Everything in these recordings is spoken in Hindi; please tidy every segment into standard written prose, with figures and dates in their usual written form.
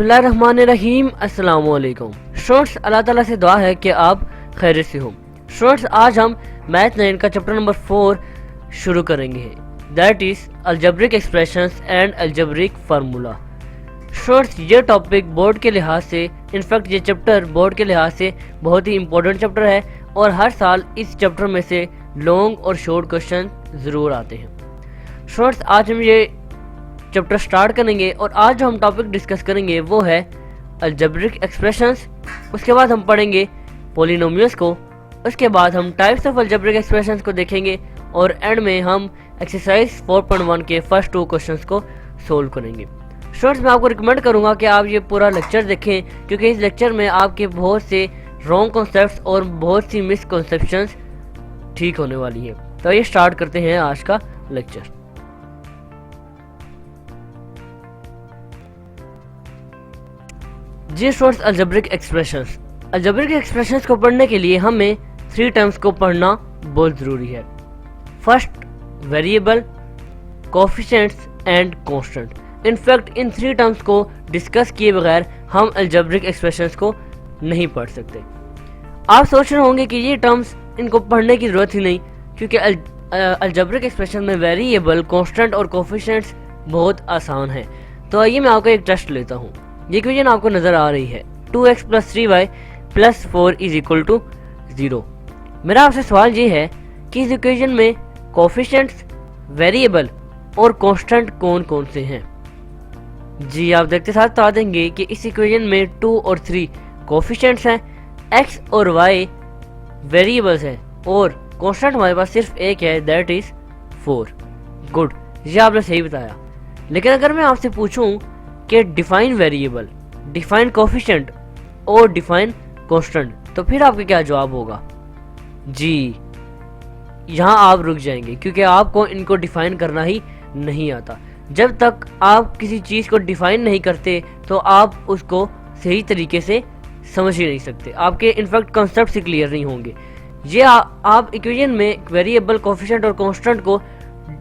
बिस्मिल्लाहिर्रहमानिर्रहीम अस्सलाम वालेकुम स्टूडेंट्स, अल्लाह ताला से दुआ है कि आप खैरियत से हो। स्टूडेंट्स, आज हम मैथ 9 का चैप्टर नंबर 4 शुरू करेंगे, that is algebraic expressions and algebraic formula. Students, ये टॉपिक बोर्ड के लिहाज से, इनफैक्ट ये चैप्टर बोर्ड के लिहाज से बहुत ही इंपॉर्टेंट चैप्टर है और हर साल इस चैप्टर में से लॉन्ग और शॉर्ट क्वेश्चन ज़रूर आते हैं। स्टूडेंट्स, आज हम ये चैप्टर स्टार्ट करेंगे और आज जो हम टॉपिक डिस्कस करेंगे वो है अलजेब्रिक एक्सप्रेशंस। उसके बाद हम पढ़ेंगे पॉलिनोमियल्स को, उसके बाद हम टाइप्स ऑफ अलजेब्रिक एक्सप्रेशंस को देखेंगे और एंड में हम एक्सरसाइज 4.1 के फर्स्ट 2 क्वेश्चंस को सोल्व करेंगे। स्टूडेंट्स, मैं आपको रिकमेंड करूंगा कि आप ये पूरा लेक्चर देखें, क्योंकि इस लेक्चर में आपके बहुत से रॉन्ग कॉन्सेप्ट्स और बहुत सी मिसकॉन्सेप्शंस ठीक होने वाली हैं। तो ये स्टार्ट करते हैं आज का लेक्चर। जी स्टूडेंट्स, अलजेब्रिक एक्सप्रेशंस को पढ़ने के लिए हमें 3 टर्म्स को पढ़ना बहुत ज़रूरी है। First, variable, coefficients and constant. In fact in 3 terms को डिस्कस किए बगैर हम अलजेब्रिक एक्सप्रेशंस को नहीं पढ़ सकते। आप सोच रहे होंगे कि ये टर्म्स इनको पढ़ने की ज़रूरत ही नहीं, क्योंकि अलजेब्रिक एक्सप्रेशन में वेरिएबल, कांस्टेंट और कोफिशिएंट्स बहुत आसान है। तो आइए मैं आपको एक टेस्ट लेता हूँ। ये इक्वेशन आपको नजर आ रही है, 2x + 3y + 4 = 0। मेरा आपसे सवाल ये है कि इस इक्वेशन में कोफिशिएंट्स, वेरिएबल और कांस्टेंट कौन कौन से हैं। जी आप देखते साथ बता देंगे कि इस इक्वेशन में 2 और 3 कोफिशिएंट्स हैं, x और y वेरिएबल्स हैं और कांस्टेंट हमारे पास सिर्फ एक है, दैट इज 4। गुड, ये आपने सही बताया। लेकिन अगर मैं आपसे पूछूं कि डिफाइन वेरिएबल, डिफाइन कोफिशिएंट और डिफाइन कांस्टेंट, तो फिर आपका क्या जवाब होगा? जी यहाँ आप रुक जाएंगे, क्योंकि आपको इनको डिफाइन करना ही नहीं आता। जब तक आप किसी चीज़ को डिफाइन नहीं करते तो आप उसको सही तरीके से समझ ही नहीं सकते, आपके इनफैक्ट कॉन्सेप्ट से क्लियर नहीं होंगे। ये आप इक्वेशन में वेरिएबल, कोफिशिएंट और कांस्टेंट को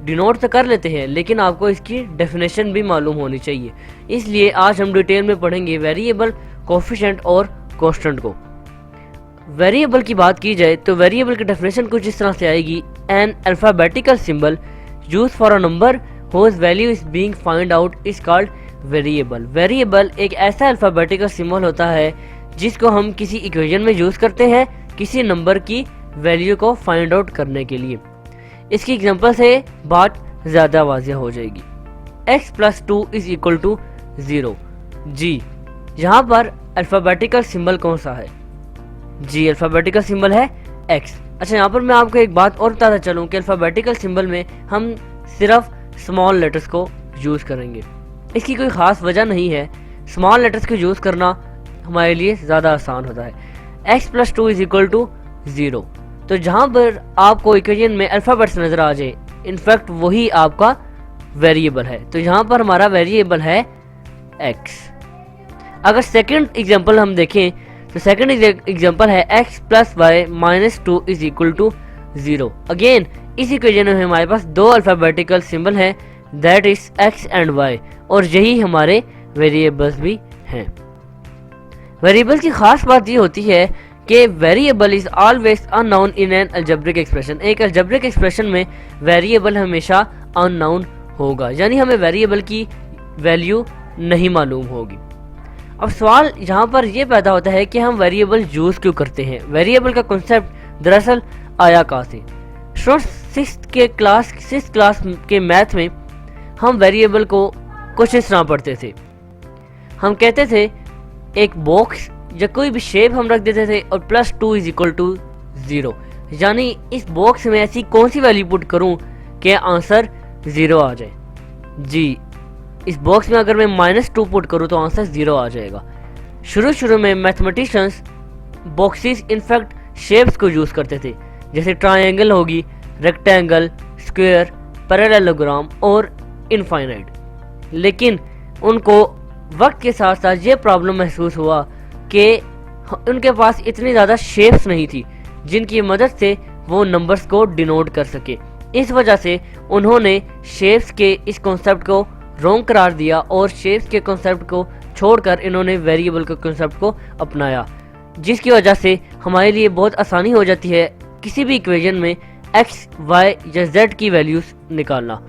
डिनोट तो कर लेते हैं, लेकिन आपको इसकी डेफिनेशन भी मालूम होनी चाहिए। इसलिए आज हम डिटेल में पढ़ेंगे वेरिएबल, कोफिशिएंट और कांस्टेंट को। वेरिएबल की बात की जाए तो वेरिएबल की डेफिनेशन कुछ इस तरह से आएगी, an alphabetical symbol use for a number whose value is being find out is called variable. Variable एक ऐसा अल्फाबेटिकल सिंबल होता है जिसको हम किसी इक्वेशन में यूज करते हैं किसी नंबर की वैल्यू को फाइंड आउट करने के लिए। इसकी एग्जांपल से बात ज़्यादा वाज़िह हो जाएगी। x + 2 = 0। जी यहाँ पर अल्फ़ाबेटिकल सिंबल कौन सा है? जी अल्फ़ाबेटिकल सिंबल है x। अच्छा, यहाँ पर मैं आपको एक बात और बताता चलूँ कि अल्फ़ाबेटिकल सिंबल में हम सिर्फ स्मॉल लेटर्स को यूज़ करेंगे। इसकी कोई ख़ास वजह नहीं है, स्मॉल लेटर्स को यूज़ करना हमारे लिए ज़्यादा आसान होता है। x + 2 = 0। तो जहाँ पर आपको इक्वेशन में अल्फ़ाबेट्स नज़र आ जाए, इनफैक्ट वही आपका वेरिएबल है। तो यहाँ पर हमारा वेरिएबल है x। अगर सेकंड एग्जांपल हम देखें तो सेकंड एग्जांपल है x + y - 2 = 0। अगेन इस इक्वेशन में हमारे पास 2 अल्फ़ाबेटिकल सिंबल हैं, that is x and y, और यही हमारे वेरिएबल्स भी हैं। वेरिएबल की खास बात ये होती है कि variable is always unknown in an algebraic expression. एक अलजेब्रिक एक्सप्रेशन में वेरिएबल हमेशा अननोन होगा, यानी हमें वेरिएबल की वैल्यू नहीं मालूम होगी। अब सवाल यहाँ पर यह पैदा होता है कि हम वेरिएबल यूज क्यों करते हैं। वेरिएबल का कॉन्सेप्ट दरअसल आया कहाँ से? सिक्स्थ क्लास के मैथ में हम वेरिएबल को कुछ इस तरह पढ़ते थे। हम कहते थे एक बॉक्स या कोई भी शेप हम रख देते थे और +2 = 0, यानी इस बॉक्स में ऐसी कौन सी वैल्यू पुट करूं कि आंसर 0 आ जाए। जी इस बॉक्स में अगर मैं -2 पुट करूं तो आंसर 0 आ जाएगा। शुरू में मैथमेटिशियंस बॉक्सेस, इनफैक्ट शेप्स को यूज़ करते थे, जैसे ट्रायंगल होगी, रेक्टेंगल, स्क्वायर, पैरेललोग्राम और इनफाइनाइट। लेकिन उनको वक्त के साथ साथ ये प्रॉब्लम महसूस हुआ कि उनके पास इतनी ज़्यादा शेप्स नहीं थी जिनकी मदद से वो नंबर्स को डिनोट कर सके। इस वजह से उन्होंने शेप्स के इस कॉन्सेप्ट को रॉन्ग करार दिया और शेप्स के कॉन्सेप्ट को छोड़कर इन्होंने वेरिएबल के कॉन्सेप्ट को अपनाया, जिसकी वजह से हमारे लिए बहुत आसानी हो जाती है किसी भी इक्वेशन में x, y या z की वैल्यूज निकालना।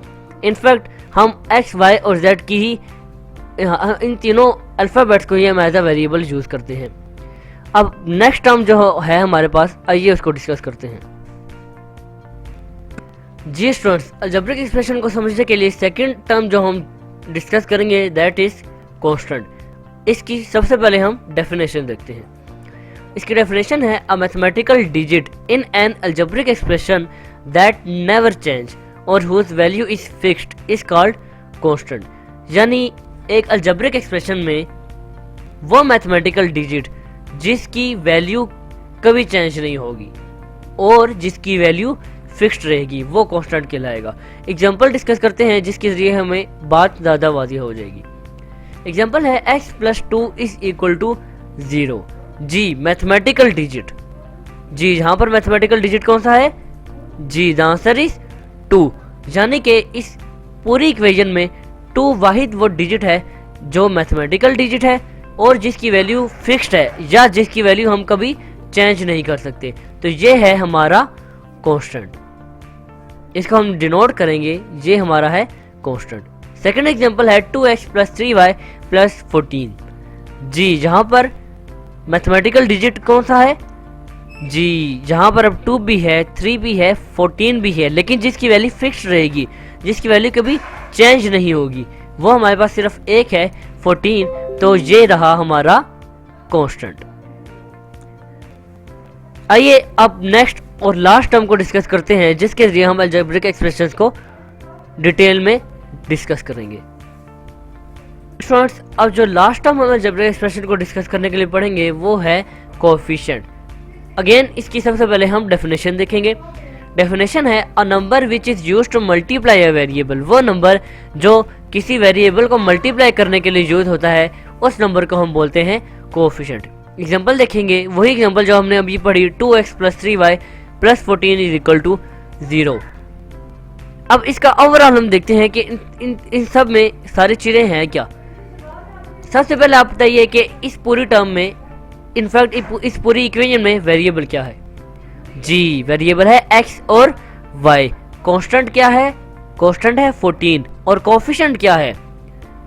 इनफैक्ट हम x, y और z की ही इन तीनों अल्फ़ाबेट्स को ही हम एज अ वेरिएबल यूज़ करते हैं। अब नेक्स्ट टर्म जो है हमारे पास, आइए उसको डिस्कस करते हैं। जी स्टूडेंट्स, अलजेब्रिक एक्सप्रेशन को समझने के लिए सेकंड टर्म जो हम डिस्कस करेंगे दैट इज कांस्टेंट। इसकी सबसे पहले हम डेफिनेशन देखते हैं। इसकी डेफिनेशन है a mathematical digit in an algebraic expression that never change और whose value is fixed is called constant. यानी एक अलजेब्रिक एक्सप्रेशन में वो मैथमेटिकल डिजिट जिसकी वैल्यू कभी चेंज नहीं होगी और जिसकी वैल्यू फिक्स्ड रहेगी वो कांस्टेंट कहलाएगा। एग्जांपल डिस्कस करते हैं जिसके जरिए हमें बात ज़्यादा वाज़ेह हो जाएगी। एग्जांपल है x + 2 = 0। जी मैथमेटिकल डिजिट, जी यहाँ पर मैथमेटिकल डिजिट कौन सा है? जी द आंसर इज 2। यानी कि इस पूरी इक्वेशन में 2 वाहिद वो डिजिट है जो मैथमेटिकल डिजिट है और जिसकी वैल्यू फिक्स्ड है या जिसकी वैल्यू हम कभी चेंज नहीं कर सकते। तो ये है हमारा कांस्टेंट, इसको हम डिनोट करेंगे, ये हमारा है कांस्टेंट। सेकंड एग्जांपल है 2x + 3y + 14। जी यहाँ पर मैथमेटिकल डिजिट कौन सा है? जी यहाँ पर अब 2 भी है, 3 भी है, 14 भी है, लेकिन जिसकी वैल्यू फिक्स्ड रहेगी, जिसकी वैल्यू कभी चेंज नहीं होगी, वो हमारे पास सिर्फ एक है 14। तो ये रहा हमारा कांस्टेंट। आइए अब नेक्स्ट और लास्ट टर्म को डिस्कस करते हैं जिसके जरिए हम अलजेब्रिक एक्सप्रेशंस को डिटेल में डिस्कस करेंगे। स्टूडेंट्स, अब जो लास्ट टर्म हम अलजेब्रिक एक्सप्रेशन को डिस्कस करने के लिए पढ़ेंगे वो है कोएफिशिएंट। अगेन इसकी सबसे पहले हम डेफिनेशन देखेंगे। डेफिनेशन है a number which is used to multiply a variable. वो नंबर जो किसी वेरिएबल को मल्टीप्लाई करने के लिए यूज होता है उस नंबर को हम बोलते हैं कोएफिशिएंट। एग्जांपल देखेंगे, वही एग्जांपल जो हमने अभी पढ़ी 2x + 3y + 14 = 0। अब इसका ओवरऑल हम देखते हैं कि इन सब में सारी चीजें हैं क्या। सबसे पहले आप बताइए कि इस पूरी टर्म में, इनफैक्ट इस पूरी इक्वेशन में वेरिएबल क्या है? जी वेरिएबल है x और y। कांस्टेंट क्या है? कांस्टेंट है 14। और कोएफिशिएंट क्या है?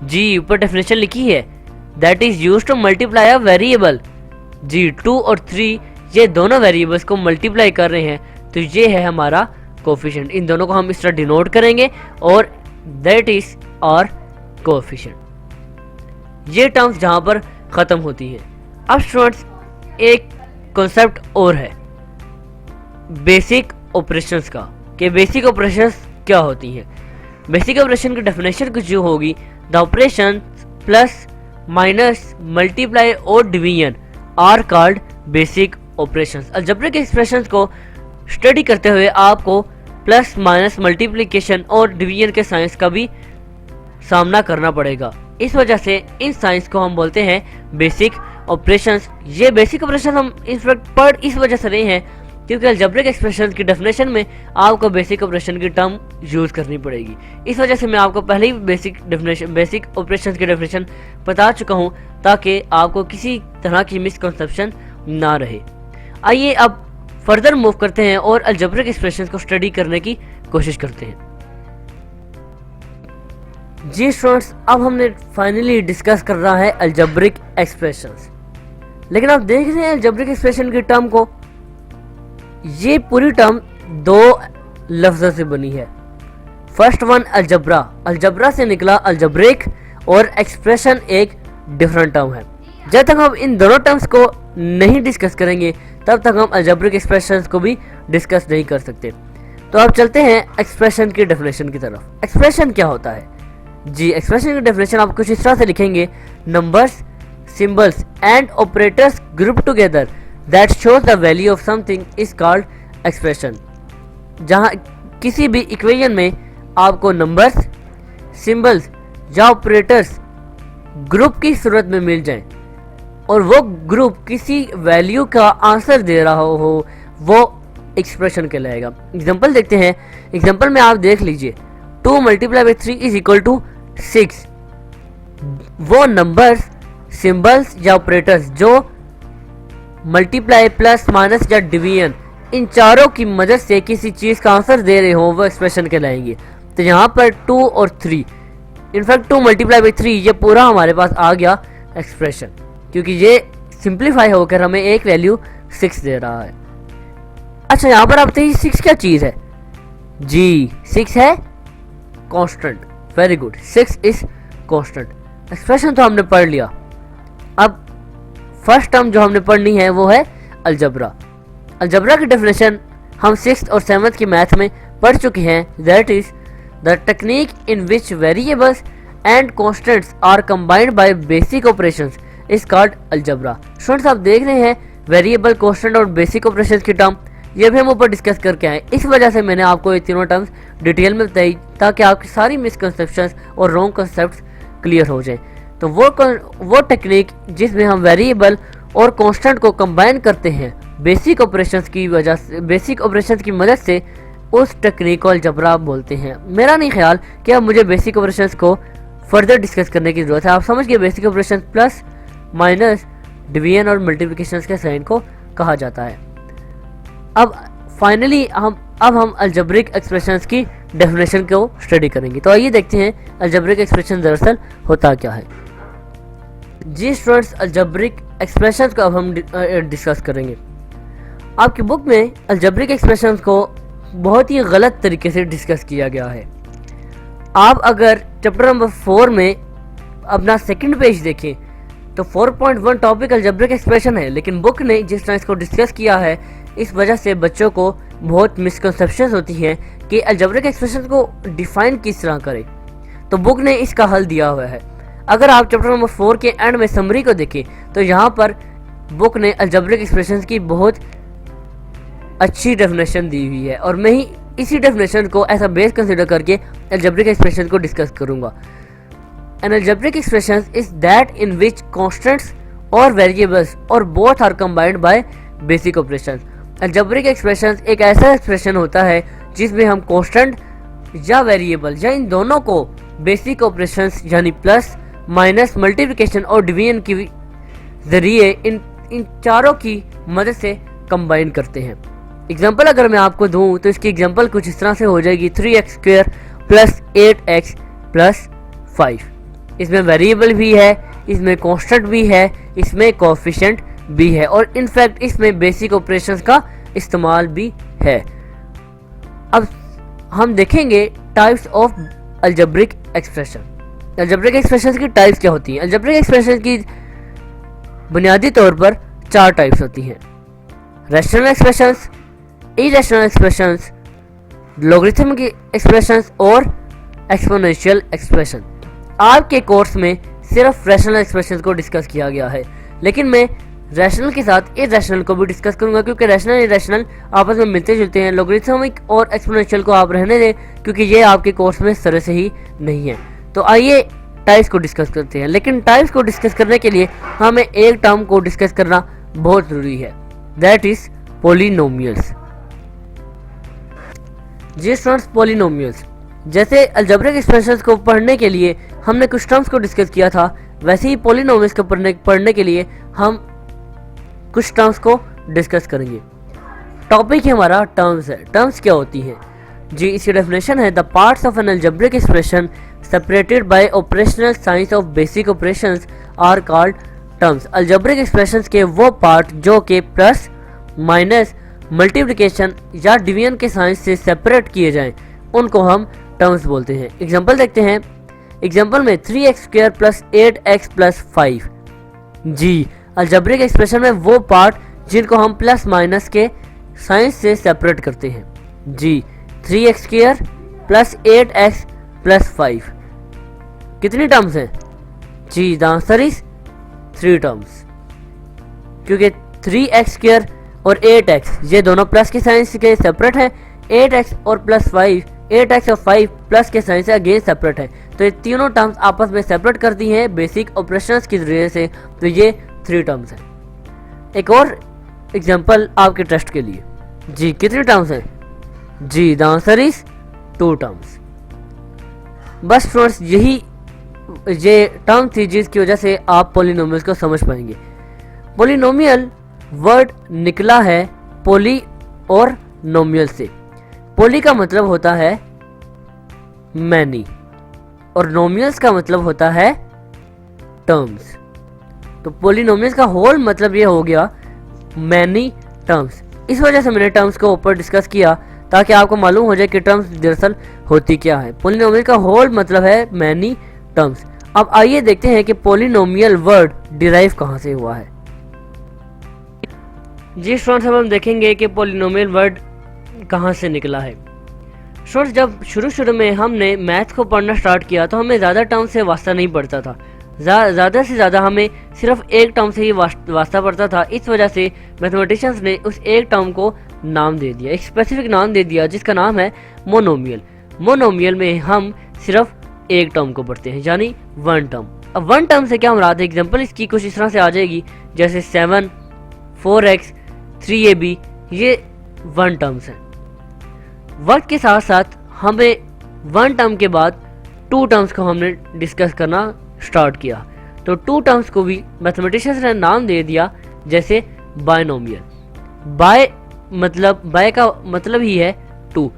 जी ऊपर डेफिनेशन लिखी है that is used to multiply a variable. जी 2 और 3 ये दोनों वेरिएबल्स को मल्टीप्लाई कर रहे हैं, तो ये है हमारा कोएफिशिएंट। इन दोनों को हम इस तरह डिनोट करेंगे और दैट इज आवर कोएफिशिएंट। ये टर्म्स जहां पर खत्म होती हैं। अब स्टूडेंट्स एक कॉन्सेप्ट और है बेसिक ऑपरेशंस का, कि बेसिक ऑपरेशंस क्या होती हैं। बेसिक ऑपरेशन की डेफिनेशन कुछ जो होगी, the operation plus minus multiply और division are called basic operations. Algebraic expressions को स्टडी करते हुए आपको प्लस माइनस मल्टीप्लिकेशन और डिवीजन के साइंस का भी सामना करना पड़ेगा। इस वजह से इन साइंस को हम बोलते हैं बेसिक ऑपरेशंस। ये बेसिक ऑपरेशन हम इनफैक्ट पढ़ इस वजह से रहे हैं क्योंकि अलजेब्रिक एक्सप्रेशन की डेफिनेशन में आपको बेसिक ऑपरेशन की टर्म यूज करनी पड़ेगी। इस वजह से मैं आपको पहले ही बेसिक ऑपरेशन की डेफिनेशन बता चुका हूं ताकि आपको किसी तरह की मिसकंसेप्शन ना रहे। आइए अब फर्दर मूव करते हैं और अलजेब्रिक एक्सप्रेशन को स्टडी करने की कोशिश करते हैं। जी स्टूडेंट्स, अब हमने फाइनली डिस्कस कर रहा है अलजेब्रिक एक्सप्रेशंस। लेकिन आप देख रहे हैं अलजेब्रिक एक्सप्रेशन की टर्म को, ये पूरी टर्म 2 लफ्ज़ों से बनी है। फर्स्ट वन अलजब्रा, अलजब्रा से निकला अलजेब्रिक, और एक्सप्रेशन एक डिफरेंट टर्म है। जब तक हम इन दोनों टर्म्स को नहीं डिस्कस करेंगे तब तक हम अलजेब्रिक एक्सप्रेशंस को भी डिस्कस नहीं कर सकते। तो अब चलते हैं एक्सप्रेशन की डेफिनेशन की तरफ। एक्सप्रेशन क्या होता है? जी एक्सप्रेशन की डेफिनेशन आप कुछ इस तरह से लिखेंगे, numbers, symbols and operators group together that shows the value of something is called expression. जहां किसी भी इक्वेशन में आपको नंबर्स, सिंबल्स या ऑपरेटर्स ग्रुप की सूरत में मिल जाएं और वो ग्रुप किसी वैल्यू का आंसर दे रहा हो, वो एक्सप्रेशन कहलाएगा। एग्जांपल देखते हैं। एग्जांपल में आप देख लीजिए 2 × 3 = 6। वो नंबर्स सिंबल्स या ऑपरेटर्स जो मल्टीप्लाई, प्लस, माइनस या डिवीजन, इन चारों की मदद से किसी चीज़ का आंसर दे रहे हो वो एक्सप्रेशन कहलाएंगे। तो यहाँ पर 2 और 3, इनफैक्ट 2 मल्टीप्लाई बाई 3 ये पूरा हमारे पास आ गया एक्सप्रेशन, क्योंकि ये सिंप्लीफाई होकर हमें एक वैल्यू 6 दे रहा है। अच्छा, यहाँ पर आप देखिए 6 क्या चीज़ है जी, 6 है constant. Very good, 6 is constant. Expression तो हमने पढ़ लिया। अब फर्स्ट टर्म जो हमने पढ़नी है वो है अलजबरा। अलजबरा की डेफिनेशन हम 6th और 7th की मैथ में पढ़ चुके हैं। That is the technique in which variables and constants are combined by basic operations is called algebra. Students, आप देख रहे हैं वेरिएबल, कॉन्स्टेंट और बेसिक ऑपरेशंस की टर्म, ये भी हम ऊपर डिस्कस करके आए। इस वजह से मैंने आपको ये तीनों टर्म्स डिटेल में बताई ताकि आपकी सारी मिसकंसेप्शंस और रॉन्ग कंसेप्ट्स क्लियर हो जाए। तो वो टेक्निक जिसमें हम वेरिएबल और कांस्टेंट को कंबाइन करते हैं बेसिक ऑपरेशंस की वजह से, बेसिक ऑपरेशंस की मदद से, उस टेक्निक को अलजबरा बोलते हैं। मेरा नहीं ख्याल कि अब मुझे बेसिक ऑपरेशंस को फर्दर डिस्कस करने की जरूरत है। आप समझ गए basic operation plus, minus, division और मल्टीप्लिकेशन के साइन को कहा जाता है। अब फाइनली हम अलजेब्रिक एक्सप्रेशंस की डेफिनेशन को स्टडी करेंगे। तो आइए देखते हैं अलजेब्रिक एक्सप्रेशन दरअसल होता क्या है। जी स्टूडेंट्स, अलजेब्रिक एक्सप्रेशंस को अब हम डिस्कस करेंगे। आपकी बुक में अलजेब्रिक एक्सप्रेशंस को बहुत ही गलत तरीके से डिस्कस किया गया है। आप अगर चैप्टर नंबर 4 में अपना सेकंड पेज देखें तो 4.1 टॉपिक अलजेब्रिक एक्सप्रेशन है, लेकिन बुक ने जिस तरह इसको डिस्कस किया है इस वजह से बच्चों को बहुत मिसकंसेप्शंस होती हैं कि अलजेब्रिक एक्सप्रेशन को डिफाइन किस तरह करें। तो बुक ने इसका हल दिया हुआ है। अगर आप चैप्टर नंबर 4 के एंड में समरी को देखें तो यहाँ पर बुक ने अलजेब्रिक एक्सप्रेशंस की बहुत अच्छी डेफिनेशन दी हुई है और मैं ही इसी डेफिनेशन को एज अ बेस कंसीडर करके अलजेब्रिक एक्सप्रेशन को डिस्कस करूंगा। An algebraic expression is that in which constants or variables or both are combined by basic operations. Algebraic expressions एक ऐसा एक्सप्रेशन होता है जिसमें हम कांस्टेंट या वेरिएबल या इन दोनों को बेसिक ऑपरेशंस यानी प्लस, माइनस, मल्टीप्लिकेशन और डिवीजन के जरिए इन चारों की मदद से कंबाइन करते हैं। एग्जाम्पल अगर मैं आपको दूं तो इसकी एग्जाम्पल कुछ इस तरह से हो जाएगी 3x² प्लस 8x प्लस 5। इसमें वेरिएबल भी है, इसमें कांस्टेंट भी है, इसमें कोएफिशिएंट भी है और इनफैक्ट इसमें बेसिक ऑपरेशंस का इस्तेमाल भी है। अब हम देखेंगे types of algebraic expression. Algebraic expressions की टाइप्स क्या होती हैं? अलजेब्रिक एक्सप्रेशन की बुनियादी तौर पर 4 टाइप्स होती हैं: rational expressions, irrational expressions, logarithmic expressions और एक्सपोनेंशियल एक्सप्रेशन। आपके कोर्स में सिर्फ रैशनल एक्सप्रेशंस को डिस्कस किया गया है, लेकिन मैं रैशनल के साथ इरेशनल को भी डिस्कस करूंगा क्योंकि रैशनल इरेशनल आपस में मिलते जुलते हैं। लॉगरिथमिक और एक्सपोनेंशियल को आप रहने दें क्योंकि ये आपके कोर्स में सर से ही नहीं है। तो आइए टाइप्स को डिस्कस करते हैं, लेकिन टाइप्स को डिस्कस करने के लिए हमें एक टर्म को डिस्कस करना बहुत ज़रूरी है, दैट इज पॉलिनोमियल्स। जी स्टूडेंट्स, पॉलिनोमियल्स जैसे अलजेब्रिक एक्सप्रेशंस को पढ़ने के लिए हमने कुछ टर्म्स को डिस्कस किया था, वैसे ही पॉलिनोमियल्स को पढ़ने के लिए हम कुछ टर्म्स को डिस्कस करेंगे। टॉपिक हमारा टर्म्स है। टर्म्स क्या होती हैं? जी इसकी डेफिनेशन है the parts of an algebraic expression separated by operational signs of basic operations are called terms. Algebraic expressions के वो पार्ट जो कि प्लस, माइनस, मल्टीप्लिकेशन या डिवीजन के साइंस से सेपरेट किए जाएं उनको हम टर्म्स बोलते हैं। एग्जांपल देखते हैं। एग्जांपल में 3x² प्लस 8x प्लस 5। जी अलजेब्रिक एक्सप्रेशन में वो पार्ट जिनको हम प्लस माइनस के साइंस से सेपरेट करते हैं। जी 3x² प्लस 8x प्लस 5 कितनी टर्म्स हैं? जी द आंसर इज 3 टर्म्स, क्योंकि 3x² और 8x ये दोनों प्लस के साइंस के सेपरेट हैं। 8x और प्लस 5, 8x और 5 प्लस के साइन से अगेन सेपरेट है, तो ये तीनों टर्म्स आपस में सेपरेट करती हैं बेसिक ऑपरेशंस की जरिए से। तो ये 3 टर्म्स हैं। एक और एग्जांपल आपके टेस्ट के लिए। जी कितनी टर्म्स हैं? जी द आंसर इज 2 टर्म्स। बस स्टूडेंट्स यही ये टर्म थी जिसकी वजह से आप पॉलिनोमियल्स को समझ पाएंगे। पॉलिनोमियल वर्ड निकला है पॉली और नोमियल से। पॉली का मतलब होता है मैनी और नोमियल्स का मतलब होता है टर्म्स। तो पॉलिनोमियल्स का होल मतलब ये हो गया मैनी टर्म्स। इस वजह से मैंने टर्म्स को ऊपर डिस्कस किया ताकि आपको मालूम हो जाए कि टर्म्स दरअसल होती क्या है। पॉलिनोमियल का होल मतलब है मैनी टर्म्स। अब आइए देखते हैं कि पॉलिनोमियल वर्ड डिराइव कहाँ से हुआ है। जी स्टूडेंट्स, अब हम देखेंगे कि पॉलिनोमियल वर्ड कहाँ से निकला है। स्टूडेंट्स, जब शुरू में हमने मैथ्स को पढ़ना स्टार्ट किया तो हमें ज़्यादा टर्म से वास्ता नहीं पड़ता था। ज़्यादा से ज़्यादा हमें सिर्फ एक टर्म से ही वास्ता पड़ता था। इस वजह से मैथमेटिशियंस ने उस एक टर्म को नाम दे दिया, एक स्पेसिफिक नाम दे दिया जिसका नाम है मोनोमियल। मोनोमियल में हम सिर्फ एक टर्म को पढ़ते हैं, यानी वन टर्म। अब वन टर्म से क्या मुराद है? एग्जाम्पल इसकी कुछ इस तरह से आ जाएगी, जैसे 7, 4x, 3ab, ये वन टर्म्स हैं। वक्त के साथ साथ हमें वन टर्म के बाद टू टर्म्स को हमने डिस्कस करना स्टार्ट किया, तो टू टर्म्स को भी मैथमेटिशियंस ने नाम दे दिया, जैसे बायनोमियल। बाय का मतलब ही है टू,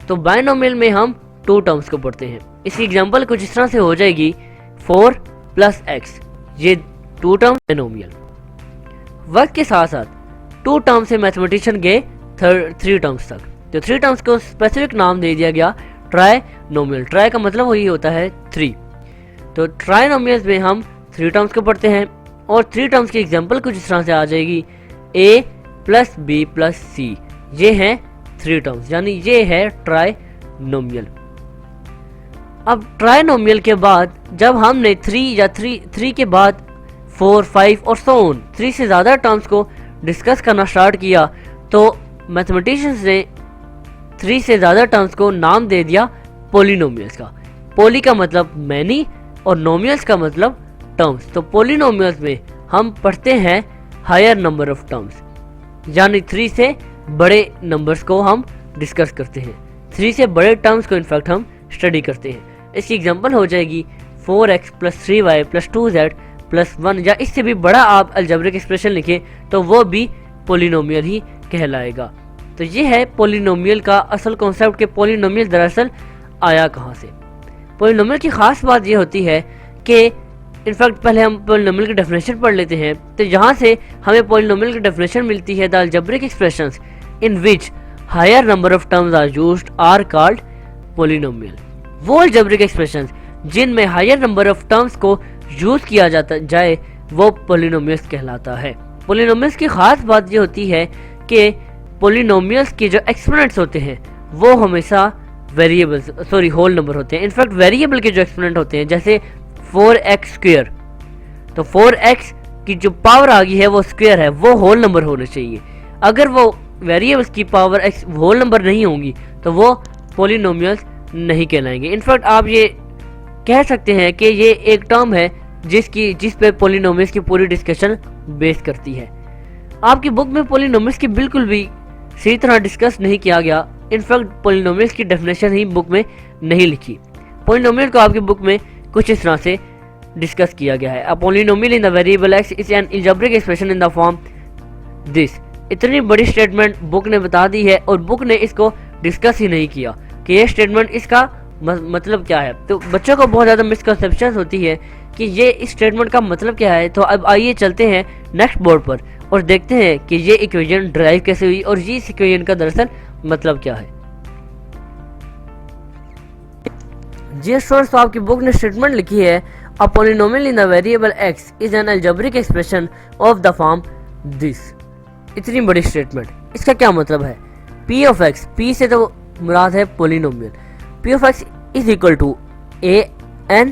तो बायनोमियल में हम टू टर्म्स को पढ़ते हैं। इसकी एग्जांपल कुछ इस तरह से हो जाएगी 4 + x, ये टू टर्म बायनोमियल। वक्त के साथ साथ टू टर्म से मैथमेटिशियन गए थ्री टर्म्स तक, तो थ्री टर्म्स को स्पेसिफिक नाम दे दिया गया ट्राइनोमियल। ट्राई का मतलब वही होता है थ्री, तो ट्राइनोमियल्स में हम थ्री टर्म्स को पढ़ते हैं। और थ्री टर्म्स की एग्जांपल कुछ इस तरह से आ जाएगी a + b + c, ये हैं थ्री टर्म्स, यानी ये है ट्राइनोमियल। अब ट्राइनोमियल के बाद जब हमने थ्री के बाद 4, 5 और सो ऑन, 3 से ज़्यादा टर्म्स को डिस्कस करना स्टार्ट किया, तो मैथमेटिशियंस ने 3 से ज़्यादा टर्म्स को नाम दे दिया पॉलिनोमियल्स का। पॉली का मतलब मैनी और नोमियल्स का मतलब टर्म्स। तो पॉलिनोमियल्स में हम पढ़ते हैं हायर नंबर ऑफ टर्म्स, यानी 3 से बड़े नंबर्स को हम डिस्कस करते हैं। 3 से बड़े टर्म्स को इनफैक्ट हम स्टडी करते हैं। इसकी एग्जांपल हो जाएगी 4x + 3y + 2z + 1, या इससे भी बड़ा आप अलजेब्रिक एक्सप्रेशन लिखें तो वो भी पॉलिनोमियल ही कहलाएगा। तो ये है पॉलिनोमियल का असल कॉन्सेप्ट कि पॉलिनोमियल दरअसल आया कहाँ से। पॉलिनोमियल की खास बात ये होती है कि इनफैक्ट पहले हम पॉलिनोमियल की डेफिनेशन पढ़ लेते हैं, तो यहाँ से हमें पॉलिनोमियल की डेफिनेशन मिलती है, the algebraic expressions in which higher number of terms are used are called polynomial. वो अलजेब्रिक एक्सप्रेशंस जिनमें हायर नंबर ऑफ टर्म्स को यूज किया जाए वो पॉलिनोमियल्स कहलाता है। पॉलिनोमियल्स की खास बात ये होती है कि पॉलिनोमियल्स के जो एक्सपोनेंट्स होते हैं वो हमेशा होल नंबर होते हैं। इनफैक्ट वेरिएबल के जो एक्सपोनेंट होते हैं, जैसे 4x², तो 4x की जो पावर आ गई है वो स्क्वायर है, वो होल नंबर होना चाहिए। अगर वो वेरिएबल्स की पावर x होल नंबर नहीं होंगी तो वो पॉलिनोमियल्स नहीं कहलाएंगे। इनफैक्ट आप ये कह सकते हैं कि ये एक टर्म है जिस पे पॉलिनोमियल्स की पूरी डिस्कशन बेस करती है। आपकी बुक में पॉलिनोमियल्स की बिल्कुल भी सही तरह डिस्कस नहीं किया गया। इनफैक्ट पॉलिनोमियल्स की डेफिनेशन ही बुक में नहीं लिखी। पॉलिनोमियल को आपकी बुक में कुछ इस तरह से डिस्कस किया गया है। A polynomial in the variable x is an algebraic expression in the form this. इतनी बड़ी स्टेटमेंट बुक ने बता दी है और बुक ने इसको डिस्कस ही नहीं किया कि ये स्टेटमेंट इसका मतलब क्या है। तो बच्चों को बहुत ज़्यादा मिसकंसेप्शन होती है कि ये इस स्टेटमेंट का मतलब क्या है। तो अब आइए चलते हैं नेक्स्ट बोर्ड पर और देखते हैं कि ये इक्वेशन ड्राइव कैसे हुई और ये इस इक्वेशन का दरअसल मतलब क्या है। जी स्टूडेंट्स, आपकी बुक ने स्टेटमेंट लिखी है a polynomial in the variable x is an algebraic expression of the form this. इतनी बड़ी स्टेटमेंट, इसका क्या मतलब है? p ऑफ x, p से तो मुराद है polynomial. p of x is equal to an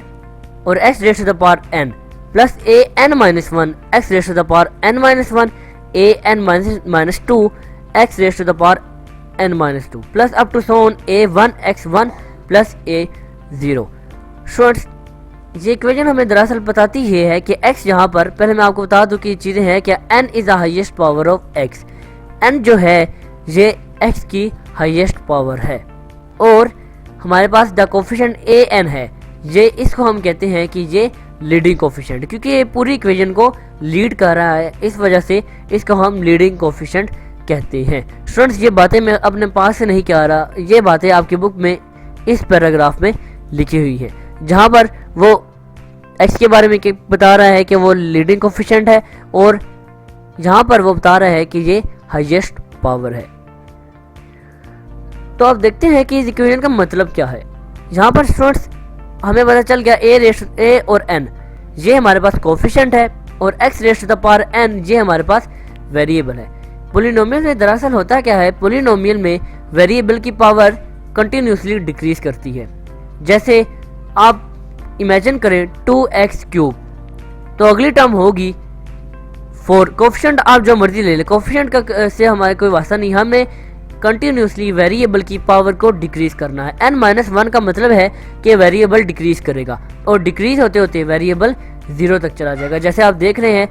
और x raise to the power n plus an-1 x raise to the power n-1 an-2 x raise to the power n-2 plus up to so on a1 x1 plus a0। Students, ये इक्वेशन हमें दरअसल बताती है कि x यहाँ पर, पहले मैं आपको बता दूं कि चीज़ें हैं कि n is the highest power of x। n जो है ये x की हाईएस्ट पावर है और हमारे पास द कोफिशिएंट an है। ये इसको हम कहते हैं कि ये लीडिंग कोफिशिएंट, क्योंकि ये पूरी इक्वेशन को लीड कर रहा है, इस वजह से इसको हम लीडिंग कोफिशिएंट कहते हैं। स्टूडेंट्स, ये बातें मैं अपने पास से नहीं कह रहा, ये बातें आपकी बुक में इस पैराग्राफ में लिखी हुई है, जहाँ पर वो x के बारे में बता रहा है कि वो लीडिंग कोफिशिएंट है, और यहाँ पर वो बता रहा है कि ये हाईएस्ट पावर है। तो अब देखते हैं कि इस इक्वेशन का मतलब क्या है। यहाँ पर स्टूडेंट्स हमें पता चल गया a और n ये हमारे पास कोफिशिएंट है, और x raise to the power n ये हमारे पास वेरिएबल है। पोलिनोमियल में दरअसल होता क्या है, पोलिनोमियल में वेरिएबल की पावर कंटिन्यूसली डिक्रीज करती है। जैसे आप इमेजिन करें 2x क्यूब, तो अगली टर्म होगी 4। कोफिशिएंट आप जो मर्जी ले लें, कोफिशिएंट का से हमारे कोई वास्ता नहीं, हमें कंटिन्यूसली वेरिएबल की पावर को डिक्रीज करना है। n-1 का मतलब है कि वेरिएबल डिक्रीज करेगा, और डिक्रीज होते होते वेरिएबल 0 तक चला जाएगा। जैसे आप देख रहे हैं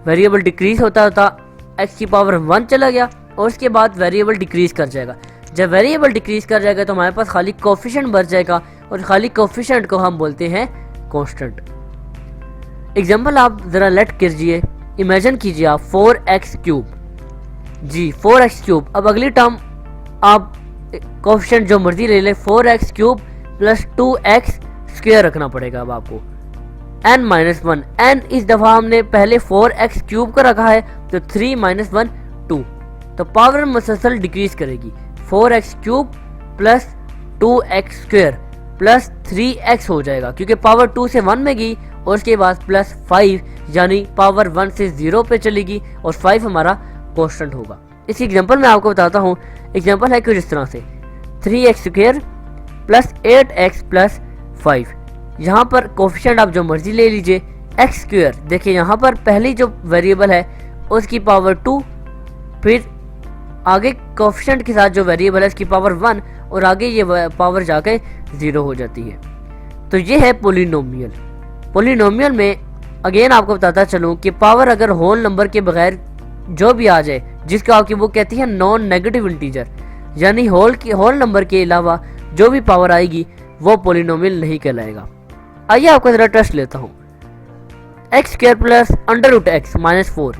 वेरिएबल डिक्रीज होता होता x की पावर 1 चला गया, और उसके बाद वेरिएबल डिक्रीज कर जाएगा। जब वेरिएबल डिक्रीज कर जाएगा तो हमारे पास खाली कोफिशिएंट बच जाएगा, और खाली कोफिशिएंट को हम बोलते हैं कांस्टेंट। एग्जांपल आप जरा लेट कीजिए, इमेजिन कीजिए आप 4x क्यूब, जी 4x क्यूब। अब अगली टर्म आप कोफिशिएंट जो मर्जी ले ले, 4x cube plus 2x square रखना पड़ेगा अब आपको। n-1, n इस दफा हमने पहले 4x क्यूब का रखा है, तो 3 - 1 2, तो पावर मुसलसल डिक्रीज करेगी। 4x cube plus 2x square plus 3x हो जाएगा, क्योंकि पावर 2 से 1 में गई, और उसके बाद प्लस 5 यानी पावर 1 से 0 पे चलेगी, और 5 हमारा कांस्टेंट होगा। इस एग्जांपल में आपको बताता हूँ, एग्जांपल है कुछ इस तरह से 3x square plus 8x plus 5। यहाँ पर कोफिशिएंट आप जो मर्जी ले लीजिए। x स्क्वायर देखिए, यहाँ पर पहली जो वेरिएबल है उसकी पावर 2, फिर आगे कोफिशिएंट के साथ जो वेरिएबल है उसकी पावर 1, और आगे ये पावर जाके 0 हो जाती है। तो ये है पोलिनोमियल। पोलिनोमियल में अगेन आपको बताता चलूँ कि पावर अगर होल नंबर के बगैर जो भी आ जाए, जिसको आपकी बुक कहती है नॉन नेगेटिव इंटीजर, यानी होल नंबर के अलावा जो भी पावर आएगी वो पोलिनोमियल नहीं कहलाएगा। आइए आपको जरा टेस्ट लेता हूँ। x square plus under root x minus 4,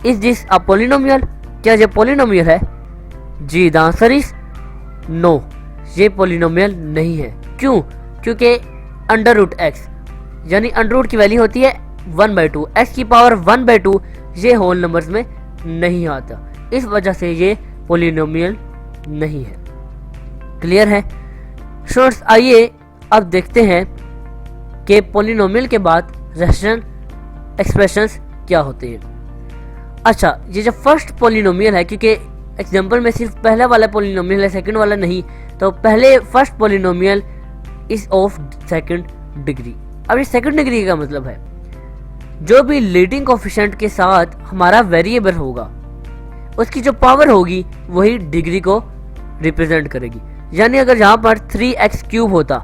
is this a polynomial? क्या ये पोलिनोमियल है? जी द आंसर इज नो, ये पोलिनोमियल नहीं है। क्यों? क्योंकि अंडर रूट x यानी अंडर रूट की वैल्यू होती है 1/2, x की पावर 1/2 ये होल नंबर्स में नहीं आता, इस वजह से ये पोलिनोमियल नहीं है। क्लियर है स्टूडेंट्स? आइए अब देखते हैं कि पोलिनोमियल के बाद रैशनल एक्सप्रेशंस क्या होते हैं। अच्छा, ये जो फर्स्ट पोलिनोमियल है, क्योंकि एग्जांपल में सिर्फ पहला वाला पोलिनोमियल है, सेकंड वाला नहीं, तो पहले first polynomial is of second degree. अब ये सेकंड डिग्री का मतलब है जो भी लीडिंग कोफिशिएंट के साथ हमारा वेरिएबल होगा उसकी जो पावर होगी वही डिग्री को रिप्रेजेंट करेगी। यानी अगर यहाँ पर 3x क्यूब होता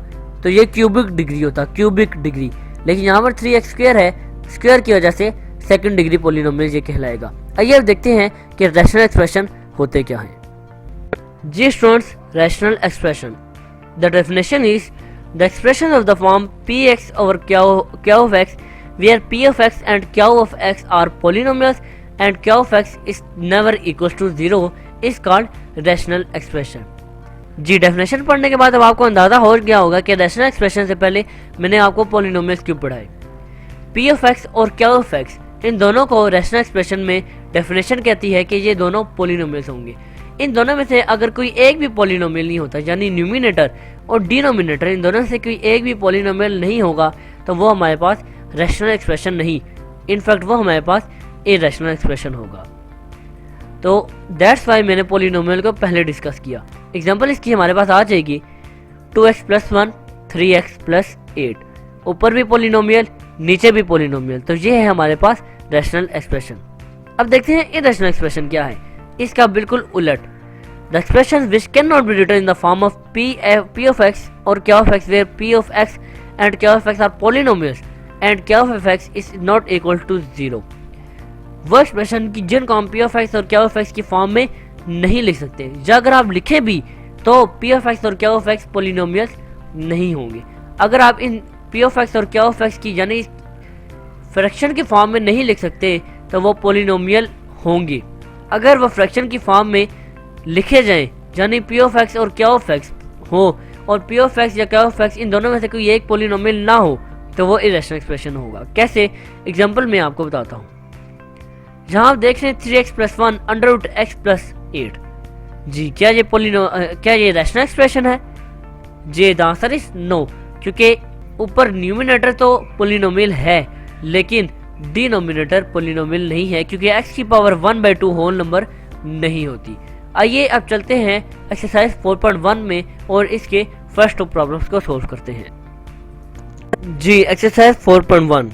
तो ये क्यूबिक डिग्री होता, क्यूबिक डिग्री, लेकिन यहाँ पर 3x स्क्वायर है, स्क्वायर की वजह से सेकंड डिग्री पोलिनोमियल ये कहलाएगा। आइए अब देखते हैं कि रैशनल एक्सप्रेशन होते क्या हैं। जी students, rational expression, the definition is the expression of the form px over q of x where p of x and q of x are polynomials and q of x is never equals to 0 is called rational expression। जी डेफिनेशन पढ़ने के बाद अब आपको अंदाजा हो गया होगा कि रैशनल एक्सप्रेशन से पहले मैंने आपको पोलिनोमियल्स क्यों पढ़ाए। p ऑफ x और q ऑफ x, इन दोनों को रैशनल एक्सप्रेशन में डेफिनेशन कहती है कि ये दोनों पोलिनोमियल्स होंगे। इन दोनों में से अगर कोई एक भी पोलिनोमियल नहीं होता, यानी न्यूमिनेटर और डिनोमिनेटर, इन दोनों से कोई एक भी पोलिनोमियल नहीं होगा, तो वो हमारे पास रैशनल एक्सप्रेशन नहीं, इनफैक्ट वो हमारे पास इरैशनल एक्सप्रेशन होगा। तो दैट्स वाई मैंने पोलिनोमियल को पहले डिस्कस किया। एग्जांपल इसकी हमारे पास आ जाएगी 2x + 1 3x + 8, ऊपर भी पोलिनोमियल नीचे भी पोलिनोमियल, तो ये है हमारे पास रैशनल एक्सप्रेशन। अब देखते हैं इरैशनल एक्सप्रेशन क्या है, इसका बिल्कुल उलट। The expression which can not be written in the form of p of x और q of x where p of x and q of x are polynomials and q of x is not equal to 0। वो एक्सप्रेशन की जिनको हम p of x और q of x की फॉर्म में नहीं लिख सकते, या अगर आप लिखे भी तो p of x और q of x पोलिनोमियल्स नहीं होंगे। अगर आप इन पी ऑफ एक्स और क्या ऑफ एक्स की यानी फ्रैक्शन के फॉर्म में नहीं लिख सकते तो वो पोलिनोमियल होंगे। अगर वो फ्रैक्शन की फॉर्म में लिखे जाएं यानी पी ऑफ एक्स और क्या ऑफ एक्स हो और पी ऑफ एक्स या क्या ऑफ एक्स इन दोनों में से कोई एक पोलिनोमियल ना हो तो वो इरेशनल एक्सप्रेशन होगा। कैसे? एग्जांपल मैं आपको बताता हूँ। जहाँ आप देख रहे हैं 3x+1 √x+8। जी क्या ये रैशनल एक्सप्रेशन है? जी द आंसर इज नो, क्योंकि ऊपर न्यूमिनेटर तो पोलिनोमियल है लेकिन डिनोमिनेटर पोलिनोमियल नहीं है, क्योंकि x की पावर 1/2 होल नंबर नहीं होती। आइए अब चलते हैं एक्सरसाइज 4.1 में और इसके फर्स्ट टू प्रॉब्लम्स को सोल्व करते हैं। जी exercise 4.1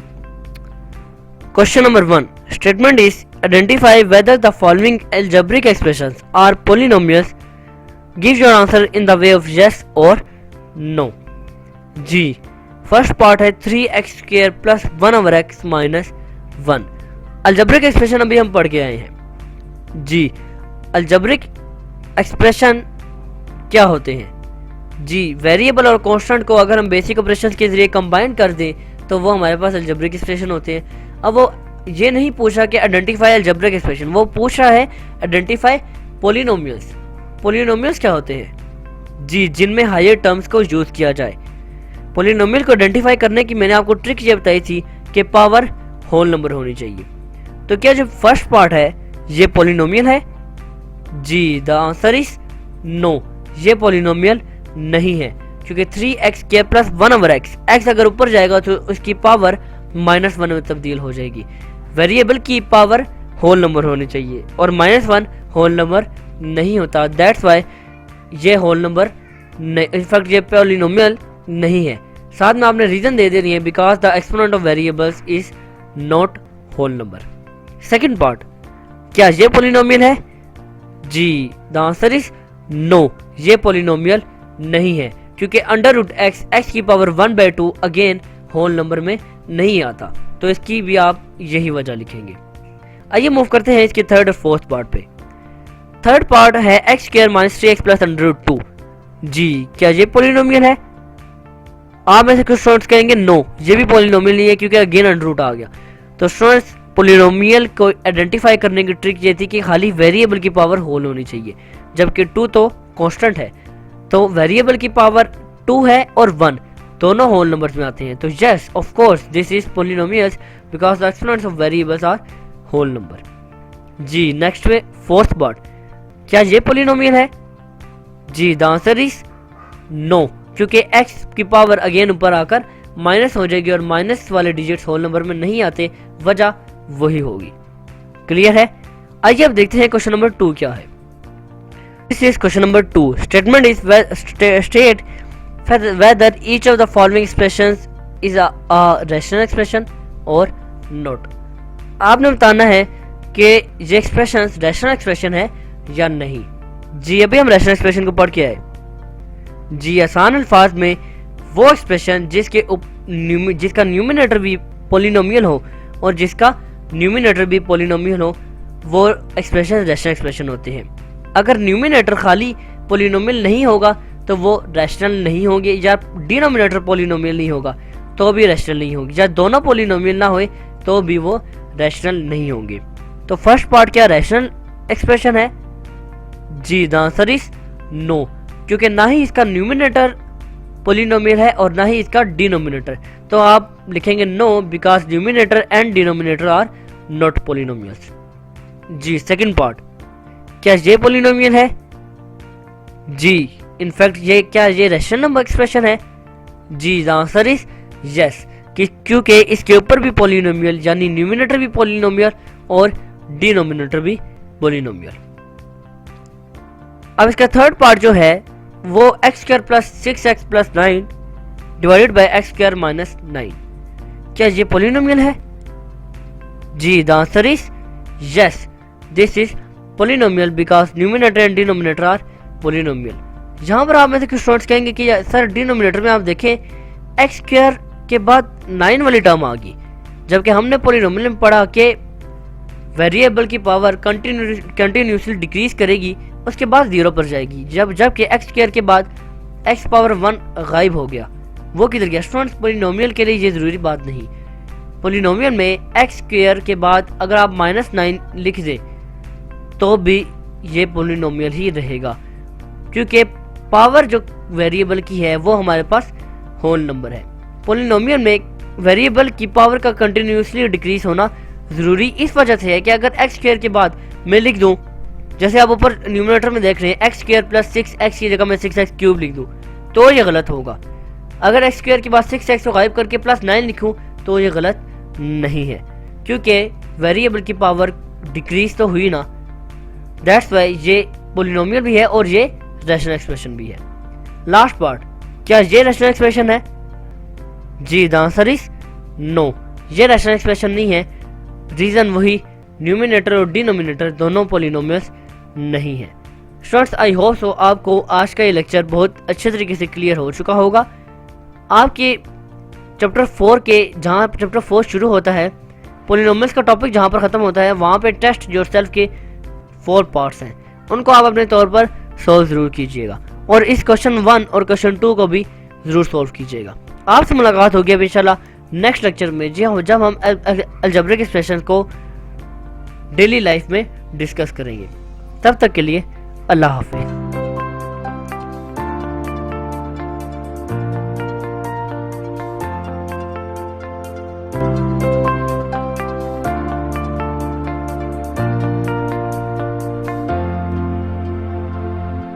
question number 1 statement is identify whether the following algebraic expressions are polynomials, give your answer in the way of yes or no। जी फर्स्ट पार्ट है 3x² + 1/x - 1। अलजेब्रिक एक्सप्रेशन अभी हम पढ़ के आए हैं। जी अलजेब्रिक एक्सप्रेशन क्या होते हैं? जी वेरिएबल और कांस्टेंट को अगर हम बेसिक ऑपरेशंस के जरिए कंबाइन कर दें तो वो हमारे पास अलजेब्रिक एक्सप्रेशन होते हैं। अब वो ये नहीं पूछा कि आइडेंटिफाई अलजेब्रिक एक्सप्रेशन, वो पूछ रहा है आइडेंटिफाई पोलिनोमियल्स। पोलिनोमियल्स क्या होते हैं? जी जिनमें हायर टर्म्स को यूज किया जाए। पोलिनोमियल को आइडेंटिफाई करने की मैंने आपको ट्रिक ये बताई थी कि पावर होल नंबर होनी चाहिए। तो क्या जो फर्स्ट पार्ट है ये पोलिनोमियल है? जी द आंसर इज नो, ये पोलिनोमियल नहीं है, क्योंकि 3x² + 1/x, x अगर ऊपर जाएगा तो उसकी पावर -1 में तब्दील हो जाएगी। वेरिएबल की पावर होल नंबर होनी चाहिए और -1 होल नंबर नहीं होता, दैट्स वाई ये होल नंबर इनफैक्ट ये पोलिनोमियल नहीं है। साथ में आपने रीजन दे देनी है because the exponent of variables is not whole number. Second part, क्या ये पोलिनोमियल है? जी द आंसर इज नो, ये पोलिनोमियल नहीं है, क्योंकि √x x की पावर 1/2 अगेन होल नंबर में नहीं आता, तो इसकी भी आप यही वजह लिखेंगे। आइए मूव करते हैं इसके थर्ड और फोर्थ पार्ट पे। थर्ड पार्ट है x² - 3x + √2। जी क्या ये पोलिनोमियल है? आप में से कुछ स्टूडेंट्स कहेंगे नो, ये भी पोलिनोमियल नहीं है क्योंकि अगेन √2 आ गया। तो स्टूडेंट्स पोलिनोमियल को आइडेंटिफाई करने की ट्रिक ये थी कि खाली वेरिएबल की पावर होल होनी चाहिए, जबकि 2 तो कांस्टेंट है, तो वेरिएबल की पावर 2 है और 1 दोनों होल नंबर्स में आते हैं। तो yes of course this is polynomials because the exponents of variables are whole number. जी नेक्स्ट में फोर्थ पार्ट, क्या ये पोलिनोमियल है? जी द आंसर इज नो, क्योंकि x की पावर अगेन ऊपर आकर माइनस हो जाएगी और माइनस वाले डिजिट्स होल नंबर में नहीं आते, वजह वही होगी। क्लियर है? आइए अब देखते हैं क्वेश्चन नंबर 2 क्या है। This is question number 2 statement is state whether each of the following expressions is a rational expression or not। आपने बताना है कि ये एक्सप्रेशन रैशनल एक्सप्रेशन है या नहीं। जी अभी हम रैशनल एक्सप्रेशन को पढ़ के आए। जी आसान अल्फाज में वो एक्सप्रेशन जिसका न्यूमिनेटर भी पोलिनोमियल हो और जिसका न्यूमिनेटर भी पोलिनोमियल हो, वो एक्सप्रेशन रैशनल एक्सप्रेशन होते हैं। अगर न्यूमिनेटर खाली पोलिनोमियल नहीं होगा तो वो रैशनल नहीं होंगे, या डिनोमिनेटर पोलिनोमियल नहीं होगा तो भी रैशनल नहीं होंगे, या दोनों पोलिनोमियल ना होए तो भी वो रैशनल नहीं होंगे। तो फर्स्ट पार्ट क्या रैशनल एक्सप्रेशन है? जी द आंसर इज नो, क्योंकि ना ही इसका न्यूमिनेटर पोलिनोमियल है और ना ही इसका डिनोमिनेटर, तो आप लिखेंगे no because numerator and denominator are not polynomials. जी सेकंड पार्ट, क्या ये पोलिनोमियल है? जी इनफैक्ट ये रैशनल नंबर एक्सप्रेशन है? जी द आंसर इज यस, क्योंकि इसके ऊपर भी पोलिनोमियल यानी न्यूमिनेटर भी पोलिनोमियल और डिनोमिनेटर भी पोलिनोमियल। अब इसका थर्ड पार्ट जो है वो x² + 6x + 9 divided by x² - 9। क्या ये पोलिनोमियल है? जी the answer is yes, this is polynomial because numerator and denominator are polynomial. यहाँ पर आप में से कुछ स्टूडेंट्स कहेंगे कि सर डिनोमिनेटर में आप देखें x² के बाद 9 वाली टर्म आ गई, जबकि हमने पोलिनोमियल में पढ़ा कि वेरिएबल की पावर कंटिन्यूसली डिक्रीज करेगी, उसके बाद 0 पर जाएगी, जबकि x² के बाद x पावर 1 गायब हो गया, वो किधर गया स्टूडेंट्स? पोलिनोमियल के लिए ये जरूरी बात नहीं। पोलिनोमियल में एक्स स्क्वायर के बाद अगर आप -9 लिख दे तो भी ये पोलिनोमियल ही रहेगा, क्योंकि पावर जो वेरिएबल की है वो हमारे पास होल नंबर है। पोलिनोमियल में वेरिएबल की पावर का कंटिन्यूसली डिक्रीज होना जरूरी इस वजह से है कि अगर एक्स स्क्वायर के बाद मैं लिख दूं, जैसे आप ऊपर न्यूमरेटर में देख रहे हैं, एक्स स्क्वायर प्लस 6x की जगह मैं 6x क्यूब लिख दूं तो ये गलत होगा। अगर एक्स स्क्वायर के बाद 6x को गायब करके +9 लिखूं तो ये गलत नहीं है, क्योंकि वेरिएबल की पावर डिक्रीज तो हुई ना। दैट्स वाई ये पोलिनोमियल भी है और ये रैशनल एक्सप्रेशन भी है। लास्ट पार्ट, क्या ये रैशनल एक्सप्रेशन है? जी, द आंसर इज नो, ये रैशनल एक्सप्रेशन नहीं है। रीजन वही, न्यूमिनेटर और डिनोमिनेटर दोनों पोलिनोमियल्स नहीं है। स्टूडेंट्स, आई होप सो आपको आज का ये लेक्चर बहुत अच्छे तरीके से क्लियर हो चुका होगा। आपके चैप्टर 4 के, जहाँ चैप्टर 4 शुरू होता है, पोलिनोमियल्स का टॉपिक जहाँ पर ख़त्म होता है, वहाँ पे टेस्ट योरसेल्फ के 4 पार्ट्स हैं, उनको आप अपने तौर पर सॉल्व ज़रूर कीजिएगा और इस क्वेश्चन 1 और क्वेश्चन 2 को भी ज़रूर सॉल्व कीजिएगा। आपसे मुलाकात होगी अब इंशाल्लाह नेक्स्ट लेक्चर में, जी हाँ, जब हम अलजेब्रिक एक्सप्रेशन को डेली लाइफ में डिस्कस करेंगे। तब तक के लिए अल्लाह हाफिज़।